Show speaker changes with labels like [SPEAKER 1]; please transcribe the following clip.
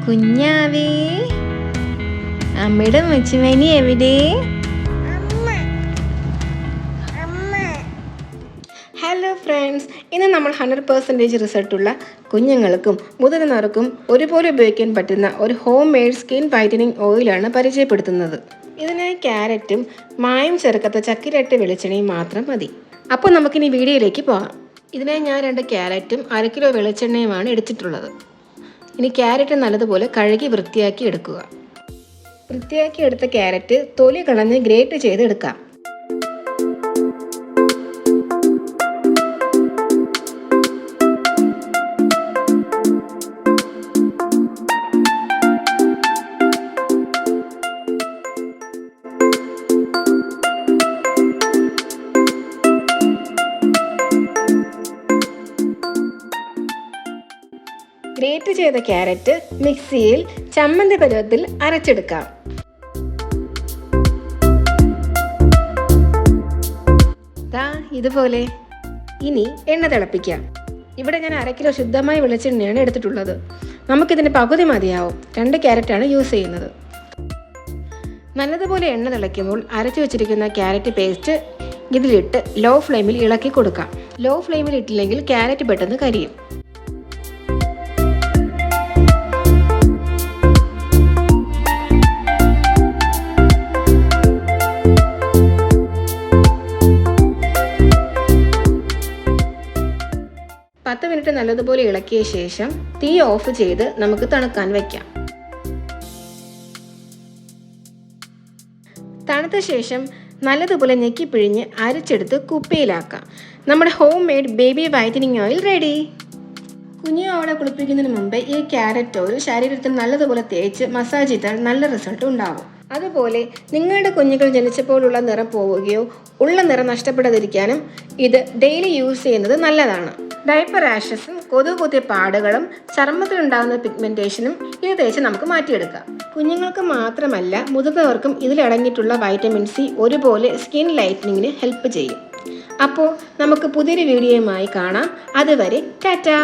[SPEAKER 1] കുഞ്ഞാവേ, അമ്മയുടെ മച്ചുമേനി എവിടെ? Hello friends, ഇന്ന് നമ്മൾ 100% റിസൾട്ടുള്ള കുഞ്ഞുങ്ങൾക്കും മുതിർന്നവർക്കും ഒരുപോലെ ഉപയോഗിക്കാൻ പറ്റുന്ന ഒരു ഹോം മെയ്ഡ് സ്കിൻ വൈറ്റനിങ് ഓയിലാണ് പരിചയപ്പെടുത്തുന്നത്. ഇതിനായി ക്യാരറ്റും മായം ചേർക്കാത്ത ചക്കിരട്ട് വെളിച്ചെണ്ണയും മാത്രം മതി. അപ്പോൾ നമുക്കിനി വീഡിയോയിലേക്ക് പോകാം. ഇതിനായി ഞാൻ 2 ക്യാരറ്റും 1 കിലോ വെളിച്ചെണ്ണയുമാണ് എടുത്തിട്ടുള്ളത്. ഇനി ക്യാരറ്റ് നല്ലതുപോലെ കഴുകി വൃത്തിയാക്കി എടുക്കുക. വൃത്തിയാക്കി എടുത്ത ക്യാരറ്റ് തൊലി കളഞ്ഞ് ഗ്രേറ്റ് ചെയ്ത് എടുക്കാം. ഗ്രേറ്റ് ചെയ്ത ക്യാരറ്റ് മിക്സിയിൽ ചമ്മന്തി പരുവത്തിൽ അരച്ചെടുക്കാം. ഇതുപോലെ. ഇനി എണ്ണ തിളപ്പിക്കാം. ഇവിടെ ഞാൻ 1 കിലോ ശുദ്ധമായ വെളിച്ചെണ്ണയാണ് എടുത്തിട്ടുള്ളത്. നമുക്കിതിന് പകുതി മതിയാവും. 2 ക്യാരറ്റാണ് യൂസ് ചെയ്യുന്നത്. നല്ലതുപോലെ എണ്ണ തിളയ്ക്കുമ്പോൾ അരച്ചു വെച്ചിരിക്കുന്ന ക്യാരറ്റ് പേസ്റ്റ് ഇതിലിട്ട് ലോ ഫ്ലെയിമിൽ ഇളക്കി കൊടുക്കാം. ലോ ഫ്ലെയിമിൽ ഇട്ടില്ലെങ്കിൽ ക്യാരറ്റ് പെട്ടെന്ന് കരിയും. പത്ത് മിനിറ്റ് നല്ലതുപോലെ ഇളക്കിയ ശേഷം തീ ഓഫ് ചെയ്ത് നമുക്ക് തണുക്കാൻ വയ്ക്കാം. തണുത്ത ശേഷം നല്ലതുപോലെ ഞെക്കിപ്പിഴിഞ്ഞ് അരച്ചെടുത്ത് കുപ്പിയിലാക്കാം. നമ്മുടെ home made baby whitening oil ready. കുഞ്ഞുങ്ങളെ കുളിപ്പിക്കുന്നതിന് മുമ്പ് ഈ ക്യാരറ്റ് ഓയിൽ ശരീരത്തിൽ നല്ലതുപോലെ തേച്ച് മസാജ് ചെയ്താൽ നല്ല റിസൾട്ട് ഉണ്ടാകും. അതുപോലെ നിങ്ങളുടെ കുഞ്ഞുങ്ങൾ ജനിച്ചപ്പോഴുള്ള നിറം പോവുകയോ ഉള്ള നിറം നഷ്ടപ്പെടാതിരിക്കാനും ഇത് ഡെയിലി യൂസ് ചെയ്യുന്നത് നല്ലതാണ്. ഡയപ്പർ റാഷസും കൊതുക് കുത്തിയ പാടുകളും ചർമ്മത്തിലുണ്ടാകുന്ന പിഗ്മെന്റേഷനും ഇത് തേച്ച് നമുക്ക് മാറ്റിയെടുക്കാം. കുഞ്ഞുങ്ങൾക്ക് മാത്രമല്ല മുതിർന്നവർക്കും ഇതിലടങ്ങിയിട്ടുള്ള വൈറ്റമിൻ സി ഒരുപോലെ സ്കിൻ ലൈറ്റനിങ്ങിന് ഹെൽപ്പ് ചെയ്യും. അപ്പോൾ നമുക്ക് പുതിയൊരു വീഡിയോയുമായി കാണാം. അതുവരെ ടാറ്റാ.